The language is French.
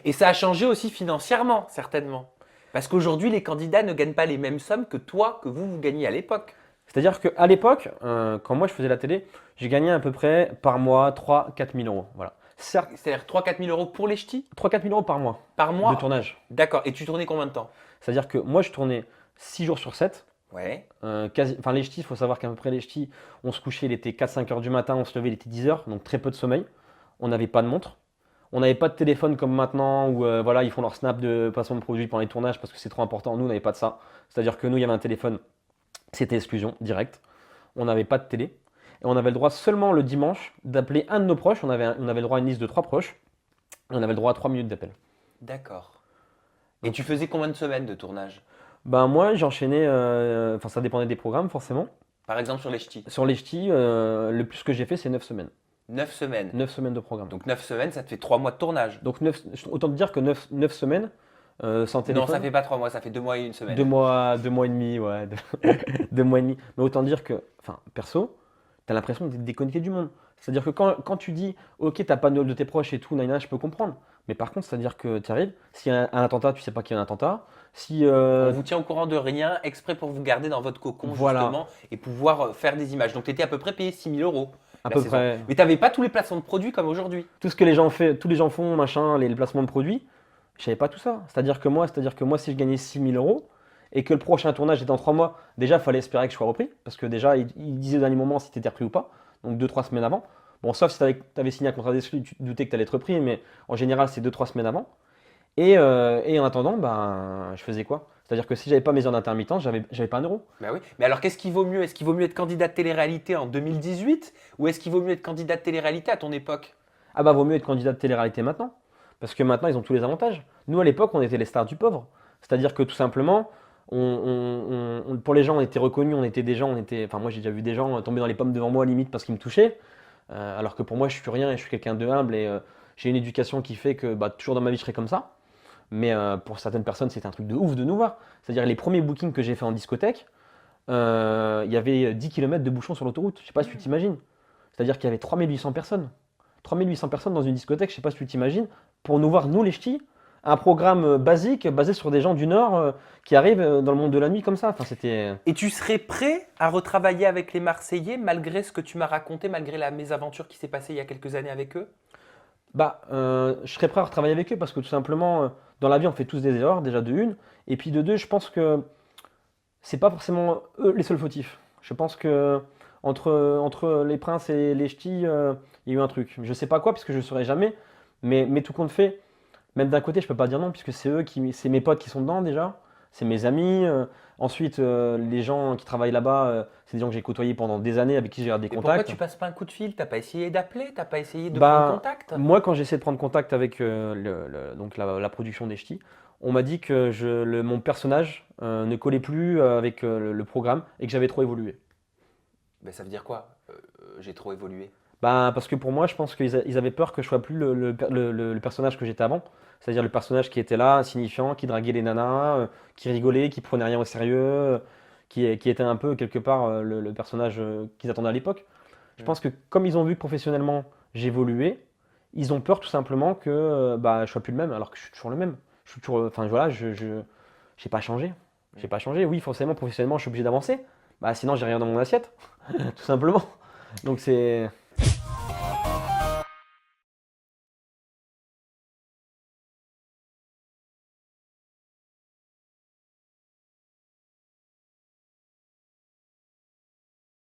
Et ça a changé aussi financièrement, certainement. Parce qu'aujourd'hui, les candidats ne gagnent pas les mêmes sommes que toi, que vous gagnez à l'époque. C'est-à-dire qu'à l'époque, quand moi je faisais la télé, j'ai gagné à peu près par mois 3 000 à 4 000 euros. Voilà. Certes, C'est-à-dire 3 000 à 4 000 euros pour les ch'tis 3 000 à 4 000 euros par mois par de mois. tournage. D'accord. Et tu tournais combien de temps? C'est-à-dire que moi je tournais 6 jours sur 7. Ouais. Enfin, les ch'tis, il faut savoir qu'à peu près les ch'tis, on se couchait, il était 4-5 heures du matin, on se levait, il était 10 heures, donc très peu de sommeil. On n'avait pas de montre. On n'avait pas de téléphone comme maintenant où voilà, ils font leur snap de placement de produit pendant les tournages parce que c'est trop important. Nous, on n'avait pas de ça. C'est-à-dire que nous, il y avait un téléphone, c'était exclusion direct. On n'avait pas de télé. Et on avait le droit seulement le dimanche d'appeler un de nos proches. On avait le droit à une liste de 3 proches. Et on avait le droit à 3 minutes d'appel. D'accord. Et tu Donc, faisais combien de semaines de tournage? ben moi, j'enchaînais. Enfin, ça dépendait des programmes, forcément. Par exemple sur les ch'tis. Sur les ch'tis, le plus que j'ai fait, c'est 9 semaines. 9 semaines. 9 semaines de programme. Donc 9 semaines, ça te fait 3 mois de tournage. Donc, autant te dire que 9 semaines sans Non, ça téléphone. fait pas 3 mois, ça fait 2 mois et une semaine. 2 mois et demi, ouais. 2 mois et demi. Mais autant dire que, enfin, perso, t'as l'impression d'être déconnecté du monde. C'est-à-dire que quand tu dis, ok, t'as pas de nouvelles de tes proches et tout, je peux comprendre. Mais par contre, c'est-à-dire que tu arrives, s'il y a un attentat, tu sais pas qu'il y a un attentat. Si, On vous tient au courant de rien, exprès pour vous garder dans votre cocon, voilà, justement, et pouvoir faire des images. Donc tu étais à peu près payé 6 000 € à la peu saison. près Mais tu n'avais pas tous les placements de produits comme aujourd'hui. tout ce que tous les gens font, machin, les placements de produits, je savais pas tout ça. C'est-à-dire que moi, si je gagnais 6 000 € et que le prochain tournage est dans 3 mois, déjà, il fallait espérer que je sois repris. Parce que déjà, il disait au dernier moment si tu étais repris ou pas. Donc 2-3 semaines avant. Bon, sauf si tu avais signé un contrat d'exclus, tu te doutais que tu allais être repris, mais en général, c'est 2-3 semaines avant. Et en attendant, ben, je faisais quoi? C'est-à-dire que si j'avais pas mes heures d'intermittence, j'avais pas un euro. Bah oui. Mais alors qu'est-ce qui vaut mieux? Est-ce qu'il vaut mieux être candidat de télé-réalité en 2018 ou est-ce qu'il vaut mieux être candidat de télé-réalité à ton époque? Ah bah vaut mieux être candidat de télé-réalité maintenant. Parce que maintenant, ils ont tous les avantages. Nous, à l'époque, on était les stars du pauvre. C'est-à-dire que tout simplement, pour les gens, on était reconnus, on était des gens, enfin moi j'ai déjà vu des gens tomber dans les pommes devant moi limite parce qu'ils me touchaient. Alors que pour moi, je suis rien et je suis quelqu'un de humble et j'ai une éducation qui fait que bah, toujours dans ma vie, je serai comme ça. Mais pour certaines personnes, c'était un truc de ouf de nous voir. C'est-à-dire les premiers bookings que j'ai fait en discothèque, il y avait 10 km de bouchons sur l'autoroute. Je sais pas si tu t'imagines. C'est-à-dire qu'il y avait 3 800 personnes. 3 800 personnes dans une discothèque, je sais pas si tu t'imagines, pour nous voir, nous les ch'tis, un programme basique basé sur des gens du Nord qui arrivent dans le monde de la nuit comme ça. Enfin, c'était. Et tu serais prêt à retravailler avec les Marseillais malgré ce que tu m'as raconté, malgré la mésaventure qui s'est passée il y a quelques années avec eux? Bah, je serais prêt à retravailler avec eux parce que tout simplement, dans la vie, on fait tous des erreurs, déjà de une. Et puis de deux, je pense que c'est pas forcément eux les seuls fautifs. Je pense que entre les princes et les ch'tis, il y a eu un truc. Je sais pas quoi, puisque je ne saurais jamais. Mais tout compte fait, même d'un côté, je peux pas dire non, puisque c'est mes potes qui sont dedans déjà. C'est mes amis. Ensuite, les gens qui travaillent là-bas, c'est des gens que j'ai côtoyés pendant des années, avec qui j'ai gardé Mais pourquoi contact. tu passes pas un coup de fil? T'as pas essayé d'appeler? T'as pas essayé de prendre Bah, contact? moi, quand j'essaie de prendre contact avec donc la production des ch'tis, on m'a dit que mon personnage ne collait plus avec le programme et que j'avais trop évolué. Ben, ça veut dire quoi? J'ai trop évolué. Bah, parce que pour moi, je pense qu'ils avaient peur que je sois plus le personnage que j'étais avant. C'est-à-dire le personnage qui était là, insignifiant, qui draguait les nanas, qui rigolait, qui prenait rien au sérieux, qui était un peu quelque part le personnage qu'ils attendaient à l'époque. Je Hmm. pense que comme ils ont vu que professionnellement j'évoluais, ils ont peur tout simplement que bah, je sois plus le même, alors que je suis toujours le même. Je suis toujours, enfin voilà, j'ai pas changé. J'ai Hmm. pas changé. Oui, forcément, professionnellement, je suis obligé d'avancer. Bah, sinon, j'ai rien dans mon assiette, tout simplement. Donc c'est